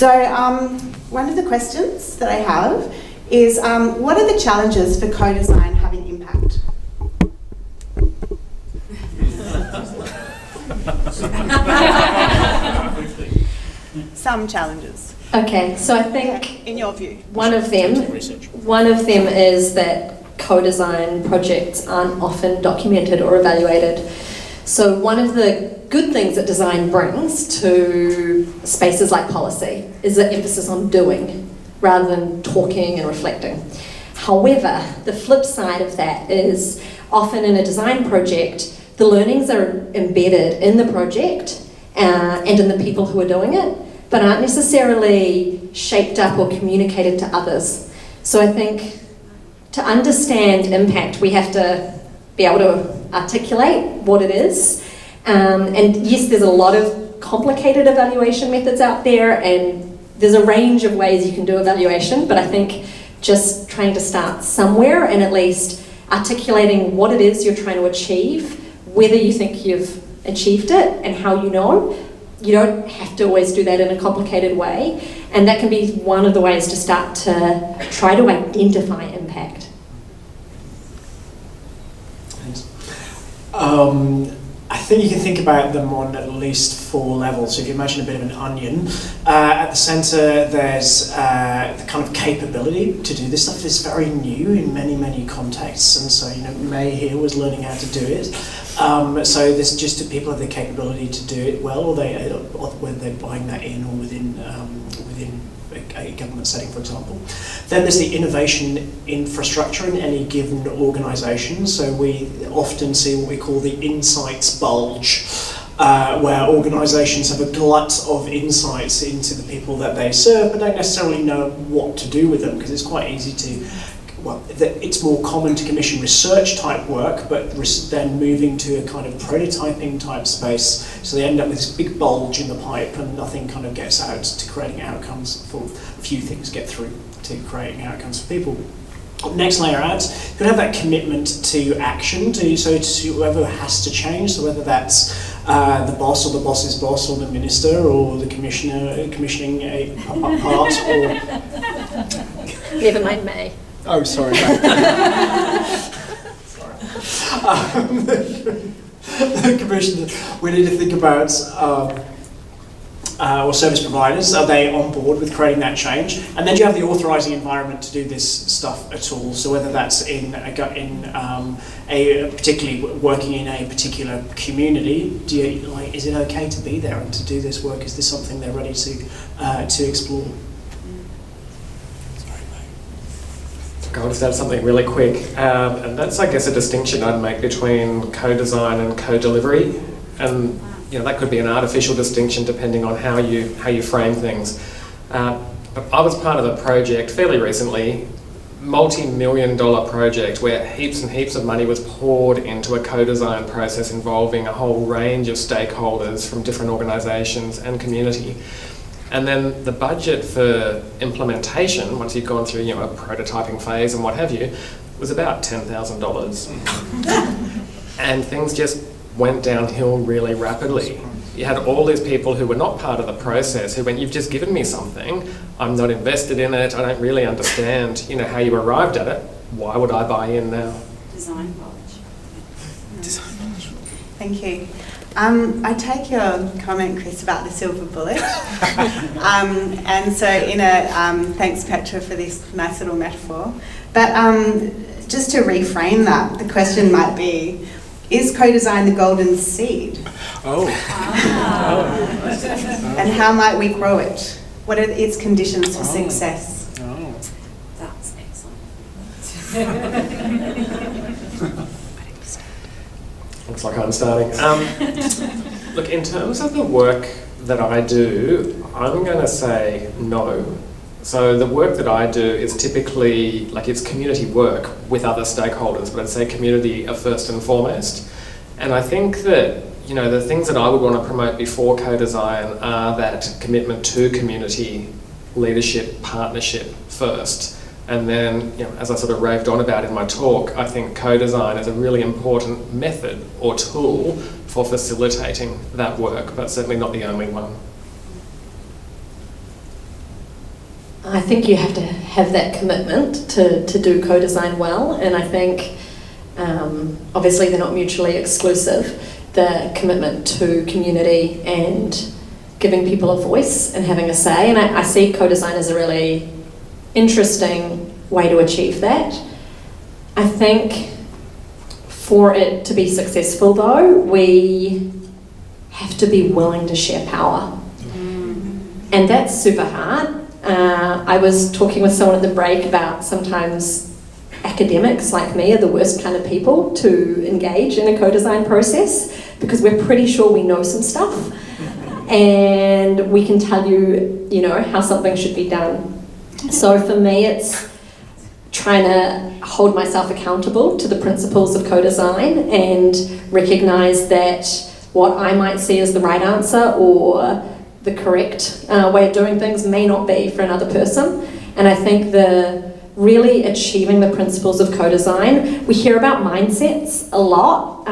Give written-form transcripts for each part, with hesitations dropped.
So one of the questions that I have is, what are the challenges for co-design having impact? Some challenges. Okay, so I think in your view, one of them is that co-design projects aren't often documented or evaluated. So one of the good things that design brings to spaces like policy is the emphasis on doing rather than talking and reflecting. However, the flip side of that is often in a design project, the learnings are embedded in the project and in the people who are doing it, but aren't necessarily shaped up or communicated to others. So I think to understand impact, we have to be able to articulate what it is. And yes, there's a lot of complicated evaluation methods out there, and there's a range of ways you can do evaluation, but I think just trying to start somewhere and at least articulating what it is you're trying to achieve, whether you think you've achieved it and how you know. You don't have to always do that in a complicated way, and that can be one of the ways to start to try to identify impact. I think you can think about them on at least 4 levels. So if you imagine a bit of an onion, at the centre there's the kind of capability to do this stuff is very new in many contexts, and so May here was learning how to do it. So there's just people have the capability to do it well, or whether they're buying that in or within a government setting, for example. Then there's the innovation infrastructure in any given organisation. So we often see what we call the insights bulge, where organisations have a glut of insights into the people that they serve, but don't necessarily know what to do with them, because it's quite easy to, it's more common to commission research type work, but then moving to a kind of prototyping type space. So they end up with this big bulge in the pipe and nothing kind of gets out to creating outcomes for few things get through to creating outcomes for people. Next layer out, you can have that commitment to action, so it's whoever has to change, so whether that's the boss or the boss's boss or the minister or the commissioner commissioning a part or... Never mind May. Oh, sorry. The commissioner, we need to think about, or service providers, are they on board with creating that change? And then do you have the authorising environment to do this stuff at all? So whether that's in a particularly working in a particular community, is it okay to be there and to do this work? Is this something they're ready to explore? I'll just add something really quick, and that's, I guess, a distinction I'd make between co-design and co-delivery, and that could be an artificial distinction depending on how you frame things. But I was part of a project fairly recently, multi-million-dollar project where heaps and heaps of money was poured into a co-design process involving a whole range of stakeholders from different organisations and community. And then the budget for implementation, once you've gone through a prototyping phase and what have you, was about $10,000. And things just went downhill really rapidly. You had all these people who were not part of the process who went, you've just given me something, I'm not invested in it, I don't really understand how you arrived at it, why would I buy in now? Design knowledge. Thank you. I take your comment, Chris, about the silver bullet. And so thanks Petra for this nice little metaphor. But just to reframe that, the question might be, is co-design the golden seed? Oh. And how might we grow it? What are its conditions for success? Oh. That's excellent. Looks like I'm starting. Look, in terms of the work that I do, I'm going to say no. So the work that I do is typically, it's community work with other stakeholders, but I'd say community are first and foremost. And I think that, the things that I would want to promote before co-design are that commitment to community leadership, partnership first. And then, as I sort of raved on about in my talk, I think co-design is a really important method or tool for facilitating that work, but certainly not the only one. think you have to have that commitment to do co-design well, and I think obviously they're not mutually exclusive. The commitment to community and giving people a voice and having a say, and I see co-design as a really interesting way to achieve that. I think for it to be successful though, we have to be willing to share power. And that's super hard. I was talking with someone at the break about sometimes academics like me are the worst kind of people to engage in a co-design process because we're pretty sure we know some stuff and we can tell you, how something should be done. So for me, it's trying to hold myself accountable to the principles of co-design and recognise that what I might see as the right answer or the correct way of doing things may not be for another person. And I think really achieving the principles of co-design, we hear about mindsets a lot,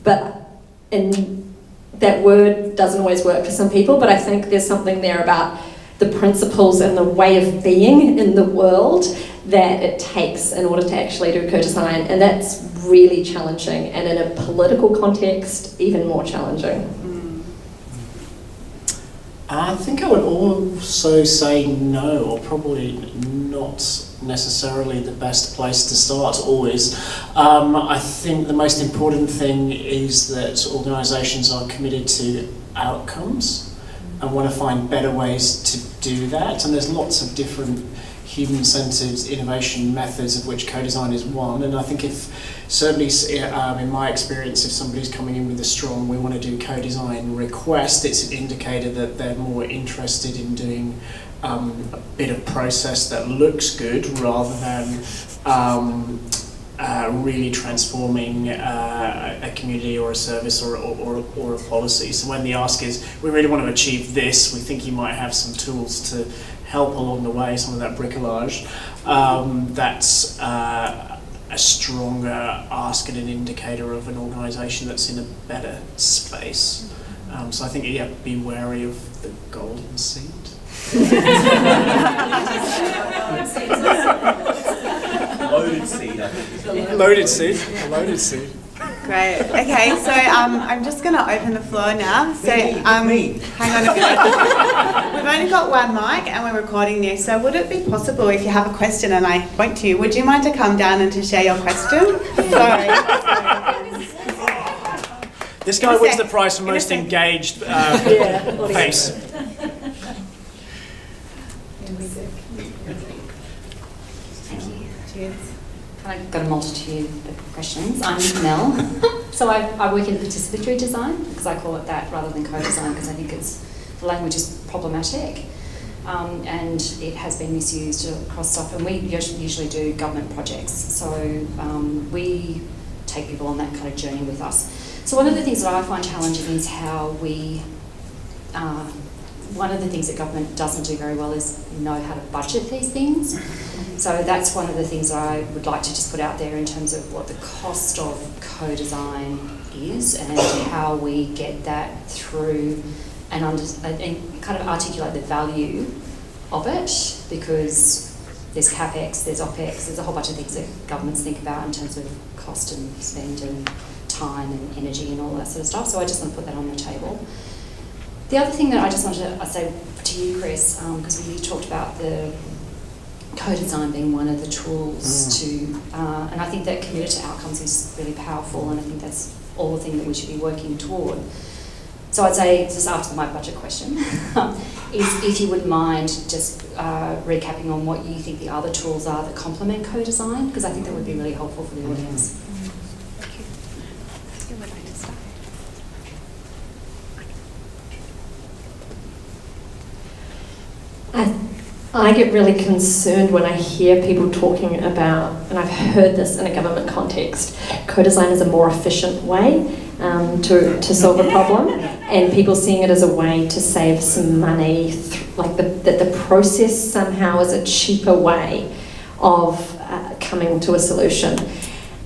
but that word doesn't always work for some people, but I think there's something there about the principles and the way of being in the world that it takes in order to actually do co-design, and that's really challenging, and in a political context, even more challenging. I think I would also say no, or probably not necessarily the best place to start always. I think the most important thing is that organisations are committed to outcomes and want to find better ways to do that, and there's lots of different human-centred innovation methods, of which co-design is one. And I think certainly in my experience, if somebody's coming in with a strong "we want to do co-design" request, it's an indicator that they're more interested in doing a bit of process that looks good rather than really transforming a community or a service or a policy. So when the ask is, we really want to achieve this, we think you might have some tools to help along the way, some of that bricolage, that's a stronger ask and an indicator of an organisation that's in a better space. So I think you have to be wary of the golden seed. Loaded seed, I think. Loaded seed. Great. Okay, so I'm just going to open the floor now. So hang on a minute. We've only got one mic and we're recording this. So would it be possible, if you have a question and I point to you, would you mind to come down and to share your question? Sorry. This guy wins the prize for most engaged face. Cheers. I've got a multitude of questions. I'm Mel. So I work in participatory design, because I call it that rather than co-design, because I think the language is problematic and it has been misused across stuff. And we usually do government projects, so we take people on that kind of journey with us. So one of the things that I find challenging is how we one of the things that government doesn't do very well is know how to budget these things. So that's one of the things that I would like to just put out there in terms of what the cost of co-design is and how we get that through and kind of articulate the value of it, because there's CapEx, there's OpEx, there's a whole bunch of things that governments think about in terms of cost and spend and time and energy and all that sort of stuff. So I just want to put that on the table. The other thing that I just wanted to say to you, Chris, because you talked about the co-design being one of the tools to, and I think that committed to outcomes is really powerful, and I think that's all the thing that we should be working toward. So I'd say, just after my budget question, is if you wouldn't mind just recapping on what you think the other tools are that complement co-design, because I think that would be really helpful for the audience. I get really concerned when I hear people talking about, and I've heard this in a government context, co-design is a more efficient way to solve a problem, and people seeing it as a way to save some money, like that the process somehow is a cheaper way of coming to a solution.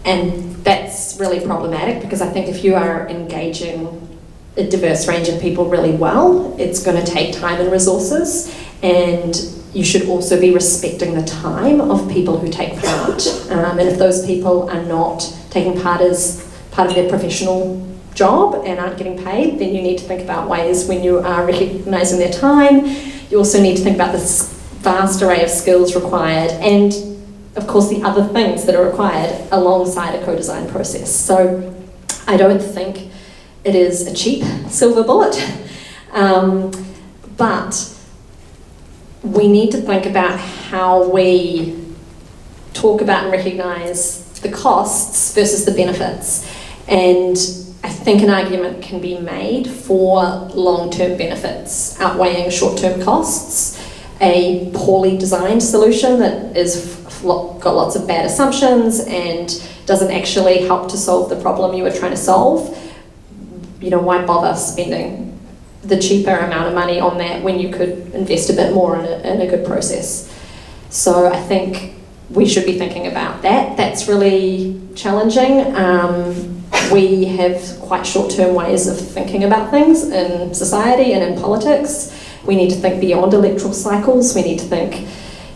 And that's really problematic, because I think if you are engaging a diverse range of people really well, it's going to take time and resources, and you should also be respecting the time of people who take part. And if those people are not taking part as part of their professional job and aren't getting paid, then you need to think about ways when you are recognising their time. You also need to think about this vast array of skills required and, of course, the other things that are required alongside a co-design process. So I don't think it is a cheap silver bullet, but we need to think about how we talk about and recognise the costs versus the benefits. And I think an argument can be made for long-term benefits outweighing short-term costs. A poorly designed solution that is got lots of bad assumptions and doesn't actually help to solve the problem you were trying to solve, why bother spending the cheaper amount of money on that when you could invest a bit more in a good process? So I think we should be thinking about that. That's really challenging. We have quite short-term ways of thinking about things in society and in politics. We need to think beyond electoral cycles. We need to think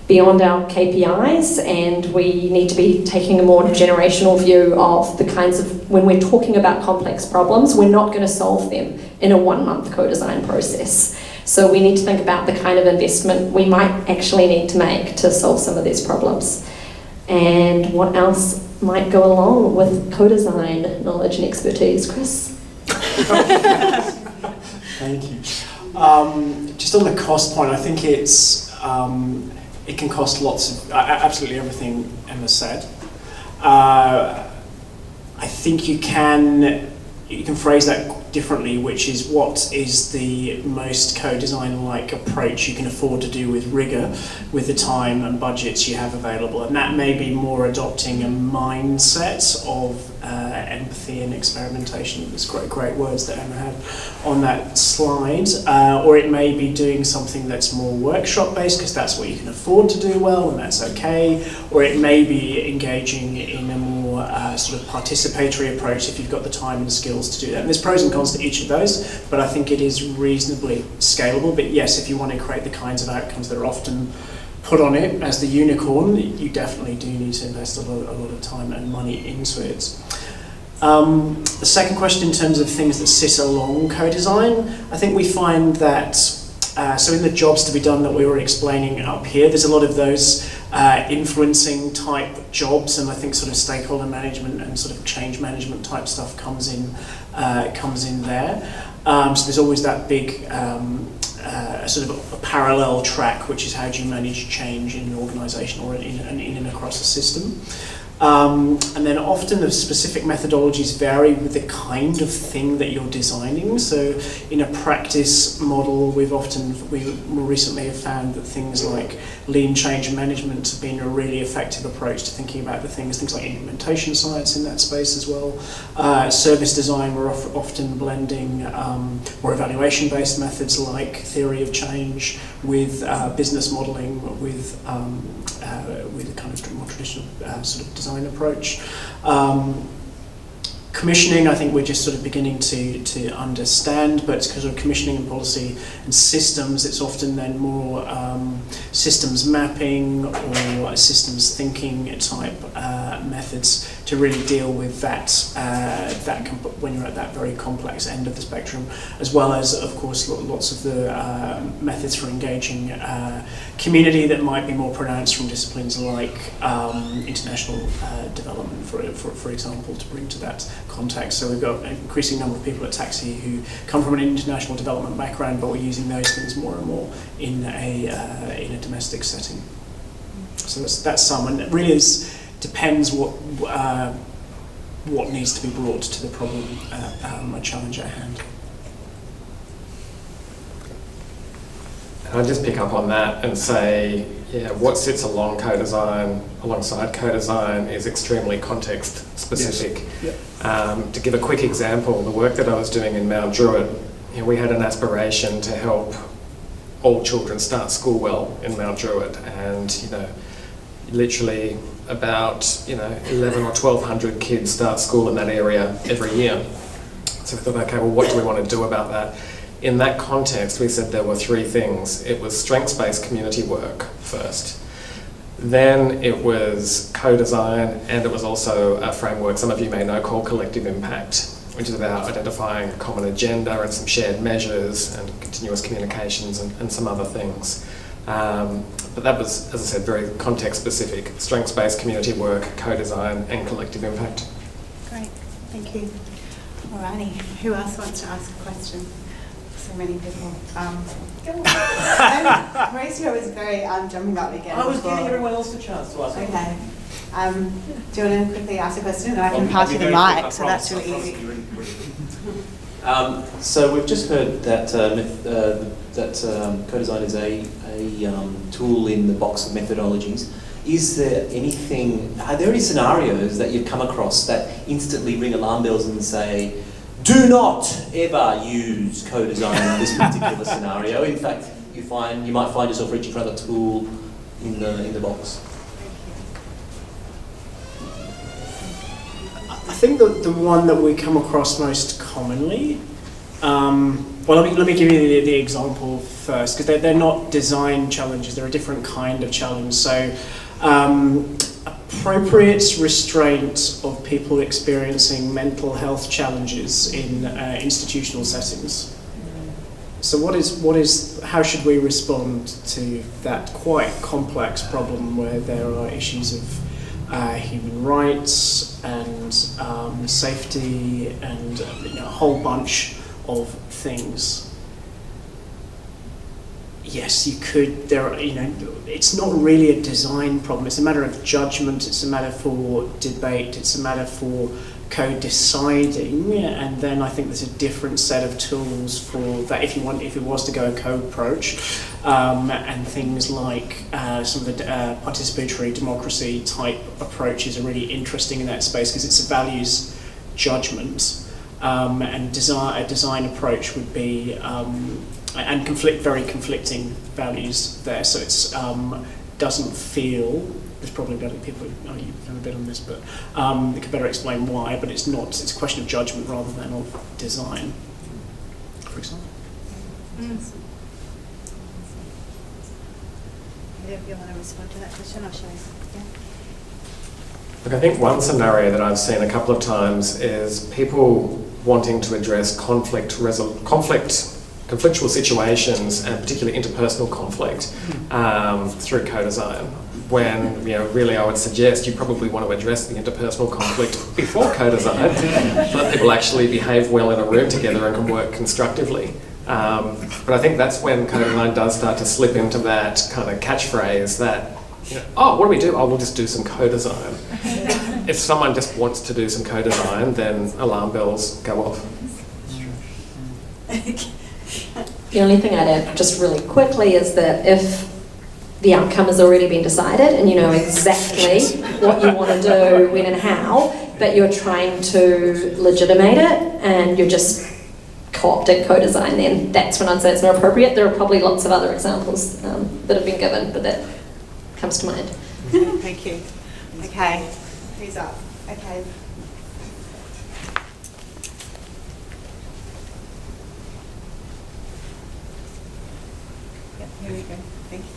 beyond our KPIs, and we need to be taking a more generational view of the kinds of, when we're talking about complex problems, we're not going to solve them in a 1-month co-design process. So we need to think about the kind of investment we might actually need to make to solve some of these problems. And what else might go along with co-design knowledge and expertise, Chris? Thank you. Just on the cost point, I think it can cost lots of, absolutely everything Emma said. I think you can phrase that differently, which is what is the most co-design-like approach you can afford to do with rigour, with the time and budgets you have available. And that may be more adopting a mindset of empathy and experimentation. There's great words that Emma had on that slide. Or it may be doing something that's more workshop-based, because that's what you can afford to do well, and that's okay. Or it may be engaging in a more sort of participatory approach if you've got the time and skills to do that. And there's pros and cons to each of those, but I think it is reasonably scalable. But yes, if you want to create the kinds of outcomes that are often put on it as the unicorn, you definitely do need to invest a lot of time and money into it. The second question, in terms of things that sit along co-design, I think we find that so in the jobs to be done that we were explaining up here, there's a lot of those influencing type jobs, and I think sort of stakeholder management and sort of change management type stuff comes in there. So there's always that big sort of a parallel track, which is how do you manage change in an organisation or in and across a system. And then often the specific methodologies vary with the kind of thing that you're designing. So in a practice model, we more recently have found that things like lean change management have been a really effective approach to thinking about the things like implementation science in that space as well. Service design, we're often blending more evaluation-based methods like theory of change with business modelling, with a kind of more traditional sort of design approach. Commissioning, I think we're just sort of beginning to understand, but because of commissioning and policy and systems, it's often then more systems mapping or systems thinking type methods to really deal with that when you're at that very complex end of the spectrum, as well as, of course, lots of the methods for engaging community that might be more pronounced from disciplines like international development, for example, to bring to that context. So we've got an increasing number of people at Taxi who come from an international development background, but we're using those things more and more in a domestic setting. So that's some, and it really depends what needs to be brought to the problem, a challenge at hand. I'll just pick up on that and say, what sits alongside co-design is extremely context specific. Yes. Yep. To give a quick example, the work that I was doing in Mount Druitt, we had an aspiration to help all children start school well in Mount Druitt, and literally about 11 or 1,200 kids start school in that area every year. So we thought, okay, well, what do we want to do about that? in that context, we said there were three things. It was strengths-based community work first. Then it was co-design, and it was also a framework some of you may know called collective impact, which is about identifying a common agenda and some shared measures and continuous communications and some other things. But that was, as I said, very context-specific. Strengths-based community work, co-design and collective impact. Great, thank you. Alrighty, who else wants to ask a question? So many people. Mauricio was very jumping up again. I was giving everyone else a chance to ask. Okay. Do you want to quickly ask a question, and I can I'll pass be you the very quick, mic, I so promise, that's really I easy. promise you. So we've just heard that codesign is a tool in the box of methodologies. Is there anything? Are there any scenarios that you've come across that instantly ring alarm bells and say, "Do not ever use codesign in this particular scenario"? In fact, you might find yourself reaching for another tool in the box. I think the one that we come across most commonly, well, let me give you the example first, because they're not design challenges, they're a different kind of challenge. So, appropriate restraint of people experiencing mental health challenges in institutional settings. So how should we respond to that quite complex problem where there are issues of human rights and safety and a whole bunch of things? Yes, you could. It's not really a design problem. It's a matter of judgment. It's a matter for debate. It's a matter for co-deciding. And then I think there's a different set of tools for that. If it was to go a co-approach, and things like some of the participatory democracy type approaches are really interesting in that space because it's a values judgment, and a design approach would be. And very conflicting values there, so it's doesn't feel. There's probably better people who you've done a bit on this, but they could better explain why. But it's not. It's a question of judgment rather than of design, for example. If you want to respond to that question, I'll show you. Yeah. Look, I think one scenario that I've seen a couple of times is people wanting to address conflictual situations and particularly interpersonal conflict through co-design, when really I would suggest you probably want to address the interpersonal conflict before co-design so that people actually behave well in a room together and can work constructively. But I think that's when co-design does start to slip into that kind of catchphrase that, oh, what do we do? Oh, we'll just do some co-design. If someone just wants to do some co-design, then alarm bells go off. The only thing I'd add just really quickly is that if the outcome has already been decided and you know exactly what you want to do, when and how, but you're trying to legitimate it and you're just co-opting co-design, then that's when I'd say it's not appropriate. There are probably lots of other examples that have been given, but that comes to mind. Thank you. Okay, who's up? Okay. Here we go. Thank you.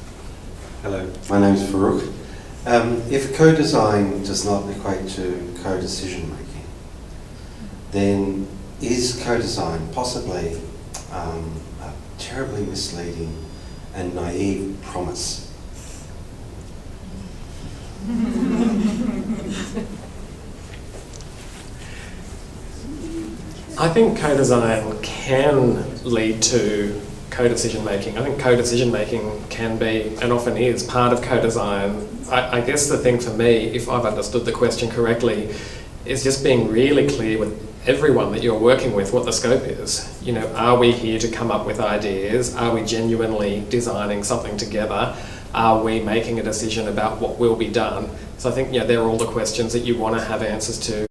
Hello, my name is Farouk. If co-design does not equate to co-decision making, then is co-design possibly a terribly misleading and naive promise? I think co-design can lead to co-decision making. I think co-decision making can be, and often is, part of co-design. I guess the thing for me, if I've understood the question correctly, is just being really clear with everyone that you're working with what the scope is. Are we here to come up with ideas? Are we genuinely designing something together? Are we making a decision about what will be done? So I think they're all the questions that you want to have answers to